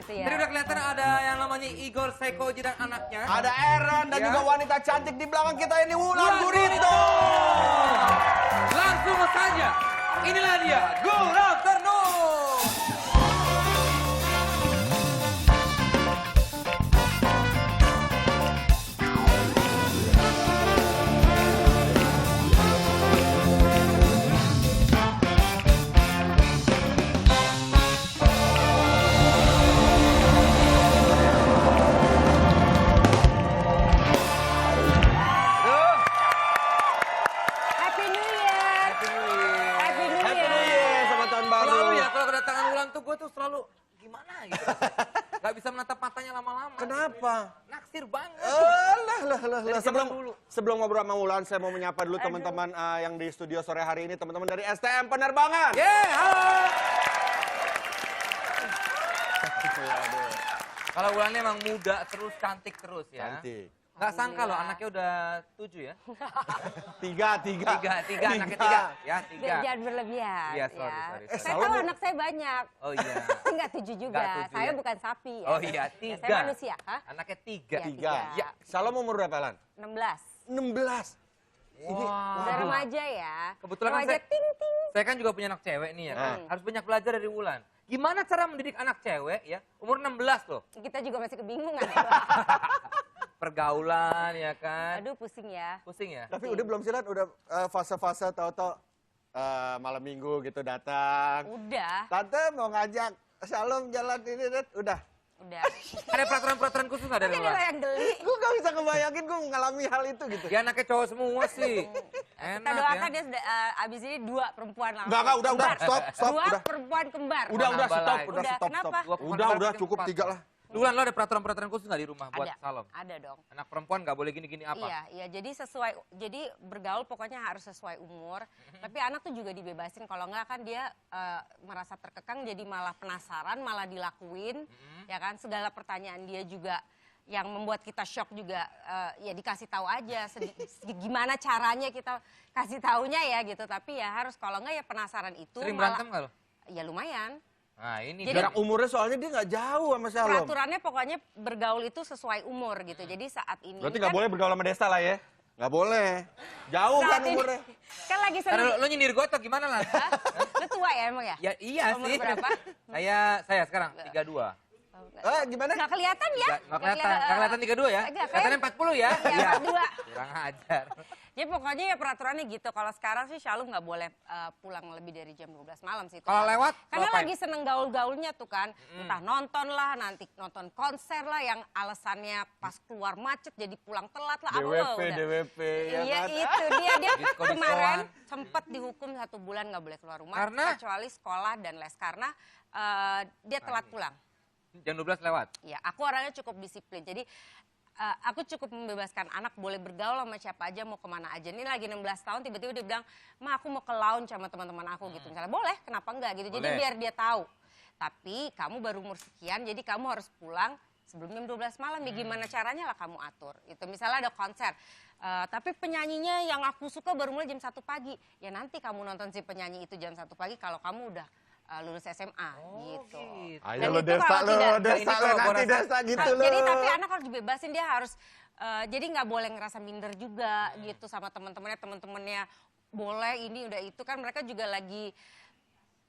gitu ya. Tadi udah kelihatan ada yang namanya Igor Sekoji dan anaknya. Ada Aaron dan Ya. juga wanita cantik di belakang kita ini, Wulan Guritno. Langsung saja, inilah dia, Good Afternoon. Happy New Year. Happy New Year. Happy New Happy New Year. Year, selamat tahun baru. Selalu ya, kalau kedatangan Wulan tuh gue tuh selalu gimana gitu. Gak bisa menatap matanya lama-lama. Kenapa? Naksir banget. Lah. Dari zaman dulu. Sebelum ngobrol sama Wulan, saya mau menyapa dulu teman-teman yang di studio sore hari ini, teman-teman dari STM Penerbangan. Halo. Kalau Wulannya emang muda terus, cantik terus ya. Cantik. Gak sangka loh anaknya udah 7 ya. Tiga, Anaknya 3. Ya, 3. Jangan berlebihan. Iya, sorry. Saya selalu tahu mau- anak saya banyak. Oh iya. Enggak 7 juga. Nggak 7 Saya ya. bukan sapi ya. Oh iya, Saya 3. manusia. Hah? Anaknya 3. Iya. Tiga. Tiga. Salom umur berapa, Lan? 16. 16. Udah remaja ya. Kebetulan kan remaja saya- ting-ting. Saya kan juga punya anak cewek nih ya kan. Harus banyak belajar dari Wulan. Gimana cara mendidik anak cewek ya, umur 16 loh. Kita juga masih kebingungan. Pergaulan ya kan. Aduh pusing ya. Pusing ya? Tapi udah belum sih, Lan? Udah fase-fase tahu-tahu malam minggu gitu datang. Udah. Tante mau ngajak Shalom jalan ini, Dan. Udah. Udah. Ada peraturan-peraturan khusus nggak dari Ini Wulan? lo yang geli. Gue gak bisa kebayangin gue mengalami hal itu gitu. Dia anaknya cowok semua sih. Kita Enak doakan ya. dia sudah abis ini 2 perempuan langsung. Enggak, udah, Kembar. stop, 2 udah. perempuan kembar. Udah, Nambah stop, lagi. udah, Udah, stop. kenapa? Udah, cukup 3 lah. Wulan, lo ada peraturan-peraturan khusus nggak di rumah buat Ada. Salom? Ada dong. Anak perempuan nggak boleh gini-gini apa? Iya, jadi bergaul pokoknya harus sesuai umur. Tapi anak tuh juga dibebasin, kalau enggak kan dia merasa terkekang jadi malah penasaran, malah dilakuin. Ya kan, segala pertanyaan dia juga yang membuat kita shock juga ya dikasih tahu aja gimana caranya kita kasih taunya ya gitu. Tapi ya harus kalau enggak ya penasaran itu. Sering berantem nggak lo? Ya lumayan. Nah ini Jadi- Jarak umurnya soalnya dia gak jauh sama Shalom. Peraturannya pokoknya bergaul itu sesuai umur gitu. Jadi saat ini Berarti kan, gak boleh bergaul sama Desta lah ya? Gak boleh. Jauh kan saat ini umurnya. kan lagi Karena seneng. lo nyindir gue atau gimana lah? Lu tua ya emang ya? Ya iya Umur sih. berapa? Saya sekarang 32. Gimana? Nggak kelihatan ya? Nggak kelihatan 32 ya? Enggak, Kelihatannya 40 ya? Iya, 42. Kurang ajar. Jadi pokoknya ya peraturannya gitu. Kalau sekarang sih Shalom nggak boleh pulang lebih dari jam 12 malam sih. Kalau lewat, Karena ngapain? lagi seneng gaul-gaulnya tuh kan. Entah nonton lah, nanti nonton konser lah yang alasannya pas keluar macet jadi pulang telat lah. DWP ya Iya kan? itu dia Diskon-diskonan. kemarin sempat dihukum 1 bulan nggak boleh keluar rumah. Karena? Kecuali sekolah dan les. Karena dia telat pulang. Jam 12 lewat. Ya, aku orangnya cukup disiplin. Jadi aku cukup membebaskan anak boleh bergaul sama siapa aja, mau kemana aja. Ini lagi 16 tahun, tiba-tiba dia bilang, Ma aku mau ke lounge sama teman-teman aku gitu. Misalnya, boleh, kenapa enggak gitu. Jadi Boleh. biar dia tahu. Tapi kamu baru umur sekian, jadi kamu harus pulang sebelum jam 12 malam. Ya gimana caranya lah kamu atur. Itu misalnya ada konser. Tapi penyanyinya yang aku suka baru mulai jam 1 pagi. Ya nanti kamu nonton si penyanyi itu jam 1 pagi kalau kamu udah lulus SMA gitu. Ayo Dan lo itu Desta kalau tidak- Desta ini lo, kalau gua nanti rasa- Desta gitu lo. Jadi tapi anak harus dibebasin, dia harus jadi nggak boleh ngerasa minder juga gitu sama teman-temannya boleh ini udah itu kan mereka juga lagi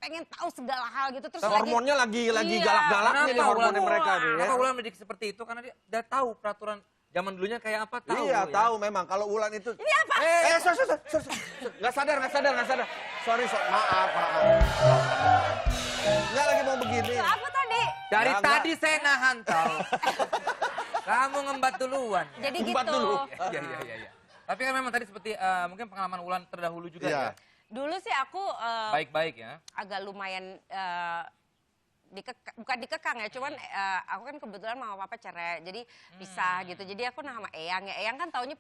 pengen tahu segala hal gitu terus Hormonnya lagi Iya. galak-galaknya nih Kenapa hormonnya Wulan? mereka nih ya. Kenapa Wulan mendidik seperti itu? Karena dia udah tahu peraturan zaman dulunya kayak apa, tahu. Iya, ya. tahu memang kalau Wulan itu. Ini apa? Sorry. Nggak sadar. Sorry, maaf. Nggak lagi mau begini. Apa tadi? Dari Enggak. tadi saya nahan tau. Kamu ngembat duluan. Jadi Empat gitu. dulu. Iya. Tapi kan memang tadi seperti mungkin pengalaman Wulan terdahulu juga Iya. ya. Dulu sih aku Baik-baik ya. agak lumayan bukan dikekang ya, cuman aku kan kebetulan mama papa cerai, jadi pisah gitu. Jadi aku sama Eyang ya, Eyang kan taunya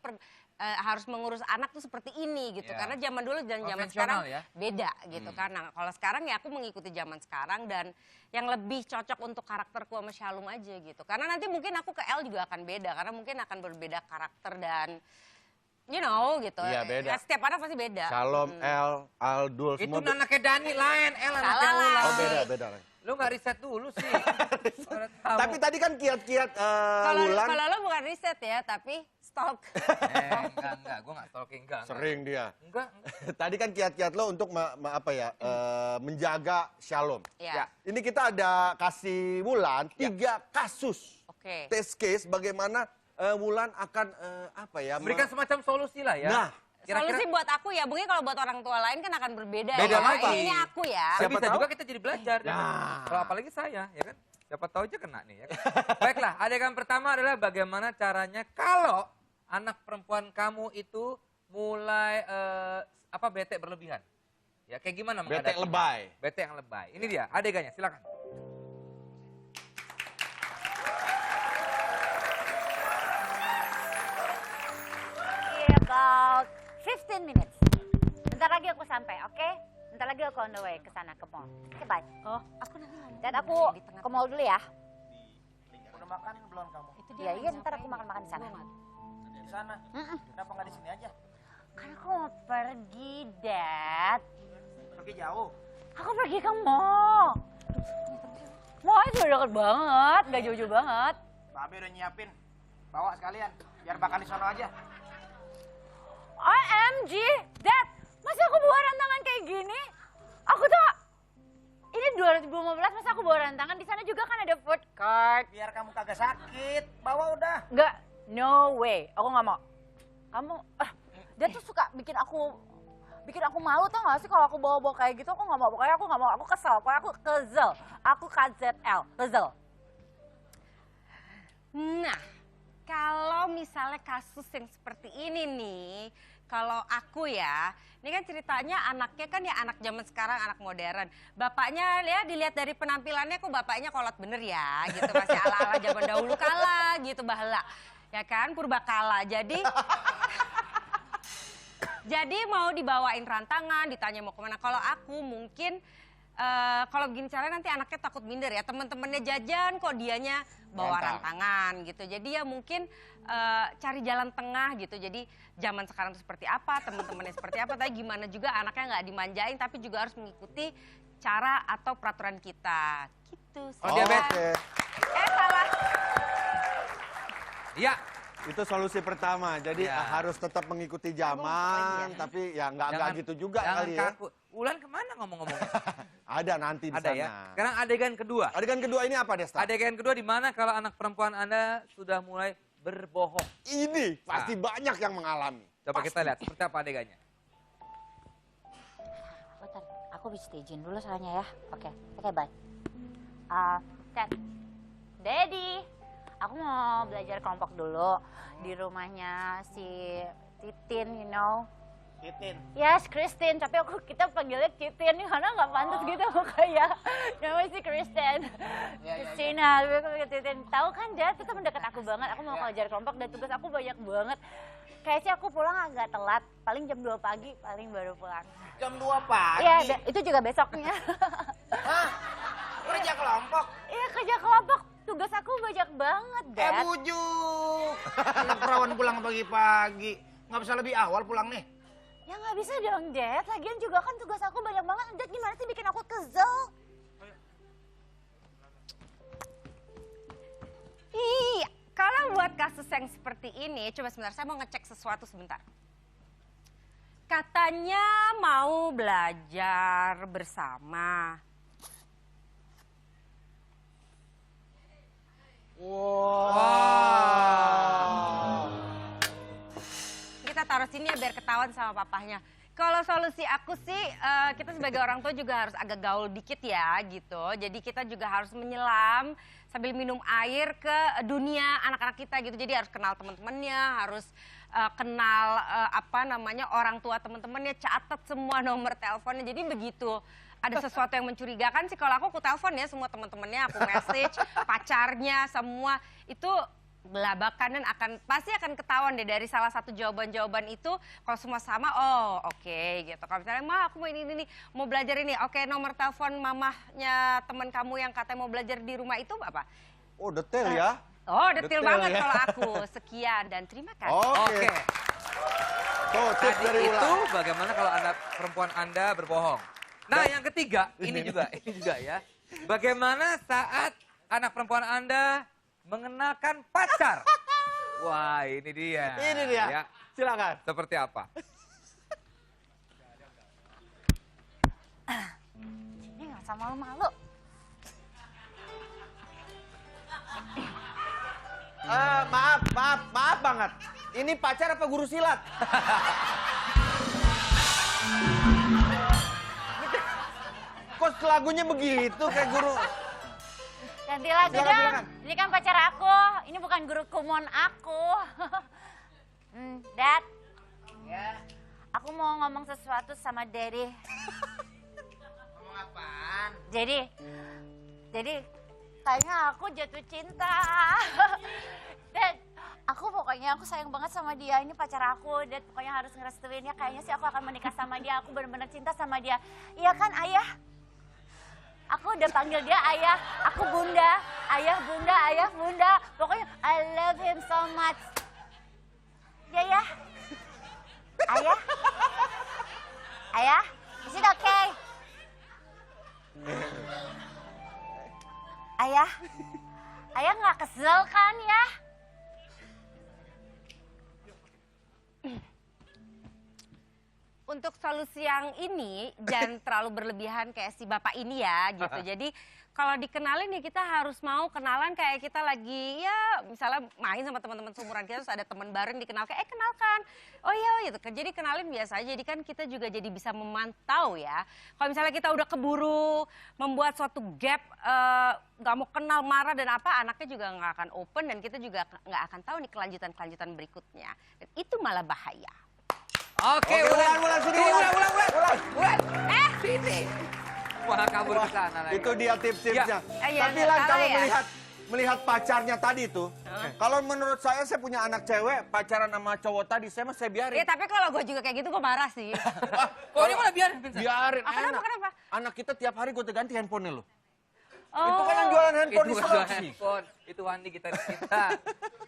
harus mengurus anak tuh seperti ini gitu. Iya. Karena zaman dulu dan zaman Konvensional sekarang ya. beda gitu kan. Nah kalau sekarang ya aku mengikuti zaman sekarang dan yang lebih cocok untuk karakterku sama Shalom aja gitu. Karena nanti mungkin aku ke El juga akan beda, karena mungkin akan berbeda karakter dan you know gitu. Iya, beda. Ya, setiap anak pasti beda. Shalom, El, Aldul, Itu semua. anaknya Dani lain, El anaknya Salah lah. Wulan. Oh beda. Lu nggak riset dulu sih. Tapi tadi kan kiat-kiat Wulan. Kalau lo bukan riset ya, tapi stalk. Enggak, gue nggak stalking, enggak. Sering dia. Enggak. Tadi kan kiat-kiat lo untuk menjaga Shalom. Ya. Ini kita ada kasih Wulan 3 kasus Oke. test case bagaimana Wulan akan Memberikan semacam solusi lah ya. Nah, Solusi buat aku ya, mungkin kalau buat orang tua lain kan akan berbeda. Beda ya. lagi. Ini aku ya. Siapa bisa tahu? juga kita jadi belajar. Nah. Kalau apalagi saya, ya kan? Siapa tahu aja kena nih. Ya kan? Baiklah, adegan pertama adalah bagaimana caranya kalau anak perempuan kamu itu mulai bete berlebihan. Ya kayak gimana bete menghadapinya? lebay. Bete yang lebay. Ini dia adegannya, silakan. About 15 minutes. Bentar lagi aku sampai, oke? Bentar lagi aku on the way ke sana ke mall. Oke, bye. Oh, aku nanti ngomong. Dan aku di tengah. ke mall dulu ya. Udah makan belum kamu? Itu dia Iya, lagi iya, ntar aku ngapain makan-makan di ya? sana. Gua nggak- Di sana. Kenapa nggak di sini aja? Karena aku mau pergi, Dad. Pergi jauh. Aku pergi ke mall. Mall itu udah deket banget, gak jauh-jauh banget. Babe udah nyiapin. Bawa sekalian. Biar makan di sono aja. OMG, Dad, masa aku bawa rantangan kayak gini? Aku tuh, ini 2015 masa aku bawa rantangan, di sana juga kan ada food court. Biar kamu kagak sakit. Bawa udah. Enggak, no way, aku nggak mau. Kamu, dia tuh suka bikin aku malu tau gak sih kalau aku bawa-bawa kayak gitu, aku nggak mau. Pokoknya aku nggak mau, aku kesel, pokoknya aku kezel. Aku KZL, kezel. Nah, kalau misalnya kasus yang seperti ini nih, kalau aku ya, ini kan ceritanya anaknya kan ya anak zaman sekarang, anak modern. Bapaknya ya dilihat dari penampilannya kok bapaknya kolot bener ya, gitu masih ala-ala zaman dahulu kala gitu bahala. Ya kan, purbakala. Jadi mau dibawain rantangan, ditanya mau kemana. Kalau aku mungkin kalau begini caranya nanti anaknya takut minder ya. Temen-temennya jajan kok dianya bawa rantangan gitu. Jadi ya mungkin cari jalan tengah gitu. Jadi zaman sekarang itu seperti apa, temen-temennya seperti apa. Tapi gimana juga anaknya nggak dimanjain tapi juga harus mengikuti cara atau peraturan kita. Gitu. Oke. Salah. Iya. Itu solusi pertama. Jadi Ya. harus tetap mengikuti zaman, tapi ya nggak gitu juga jangan kali ya. kaku. Ulan kemana ngomong-ngomongnya? Ada nanti di Ada sana. ya. Sekarang adegan kedua. Adegan kedua ini apa, Desta? Adegan kedua di mana kalau anak perempuan Anda sudah mulai berbohong. Ini pasti banyak yang mengalami. Coba kita lihat seperti apa adegannya. Bentar, aku bisa izin dulu soalnya ya. Oke, bye. Dad, Daddy, aku mau belajar kelompok dulu di rumahnya si Titin, you know. Titin. Yes, Christine, tapi kita panggilnya Titin nih karena nggak pantas gitu kayak namanya si Kristen. Christina, tapi aku panggil Titin. Tahu kan, Dad, itu mendekat aku banget. Aku mau belajar kelompok dan tugas aku banyak banget. Kayaknya aku pulang agak telat, paling jam 2 pagi, paling baru pulang. Jam 2 pagi. Iya, itu juga besoknya. Hah? Kerja kelompok. Iya, kerja kelompok. Tugas aku banyak banget, Dad. Bujuk. Anak perawan pulang pagi-pagi. Nggak bisa lebih awal pulang nih. Ya nggak bisa dong, Dad. Lagian juga kan tugas aku banyak banget. Dad, gimana sih bikin aku kesel? Iya, kalau buat kasus yang seperti ini, coba sebentar saya mau ngecek sesuatu sebentar. Katanya mau belajar bersama. Kita taruh sini ya biar ketahuan sama papahnya. Kalau solusi aku sih, kita sebagai orang tua juga harus agak gaul dikit ya gitu. Jadi kita juga harus menyelam sambil minum air ke dunia anak-anak kita gitu. Jadi harus kenal teman-temannya, harus kenal orang tua teman-temannya, catat semua nomor teleponnya. Jadi begitu ada sesuatu yang mencurigakan sih kalau aku telepon ya semua teman-temannya, aku message, pacarnya semua itu belabakan dan pasti akan ketahuan deh dari salah satu jawaban-jawaban itu. Kalau semua sama, oh oke gitu. Kalau misalnya, Ma aku mau ini, mau belajar ini. Oke, nomor telepon mamahnya teman kamu yang katanya mau belajar di rumah itu apa? Oh, detail ya. Oh, detail banget ya. kalau aku. Sekian dan terima kasih. Oke. Tuh, tips Tadi dari itu Wulan. bagaimana kalau anak perempuan Anda berbohong. Nah, yang ketiga, ini juga ya. Bagaimana saat anak perempuan Anda mengenalkan pacar? Wah, ini dia. Ini dia. Ya, Silakan. seperti apa? Ini nggak usah malu-malu. Maaf banget. Ini pacar apa guru silat? Kok lagunya begitu kayak guru? Ganti lagu Silakan, dong. silakan. Ini kan pacar aku. Ini bukan guru kumon aku. Dad. Ya, Aku mau ngomong sesuatu sama Daddy. ngomong apaan? Jadi kayaknya aku jatuh cinta. Dan pokoknya aku sayang banget sama dia. Ini pacar aku. Dan pokoknya harus ngerestuin ya. Kayaknya sih aku akan menikah sama dia. Aku benar-benar cinta sama dia. Iya kan ayah? Aku udah panggil dia ayah. Aku bunda. Ayah bunda, ayah bunda. Pokoknya I love him so much. Ya ya. Ayah? Ayah? Is it okay? Ayah? Ayah nggak kesel kan ya? Untuk solusi yang ini jangan terlalu berlebihan kayak si bapak ini ya gitu. Jadi kalau dikenalin ya kita harus mau kenalan kayak kita lagi ya misalnya main sama teman-teman seumuran kita terus ada teman baru yang dikenal kayak kenalkan. Oh iya gitu. Jadi kenalin biasa aja. Jadi kan kita juga jadi bisa memantau ya. Kalau misalnya kita udah keburu membuat suatu gap nggak mau kenal marah dan apa anaknya juga nggak akan open dan kita juga nggak akan tahu nih kelanjutan berikutnya. Dan itu malah bahaya. Oke, Wulan, sini, Wulan. Sini. Wah, kabur ke sana lagi. Itu dia tips-tipsnya. Iya, Tapi nggak Lan, salah kalau ya. melihat pacarnya tadi tuh, kalau menurut saya punya anak cewek pacaran sama cowok tadi, saya biarin. Ya tapi kalau gue juga kayak gitu gue marah sih. Kok ini malah biarin, Vincent? Biarin, Kenapa, enak. kenapa? Anak kita tiap hari gue ganti handphonenya lo. Oh. Itu kan yang jualan handphone di Itu Sulawesi. bukan handphone, itu Wandi kita.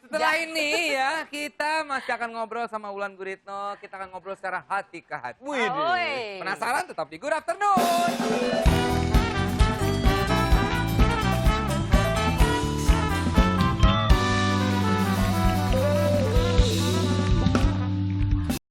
Setelah ini ya, kita masih akan ngobrol sama Wulan Guritno. Kita akan ngobrol secara hati ke hati. Wih. Oi. Penasaran? Tetap di Good Afternoon.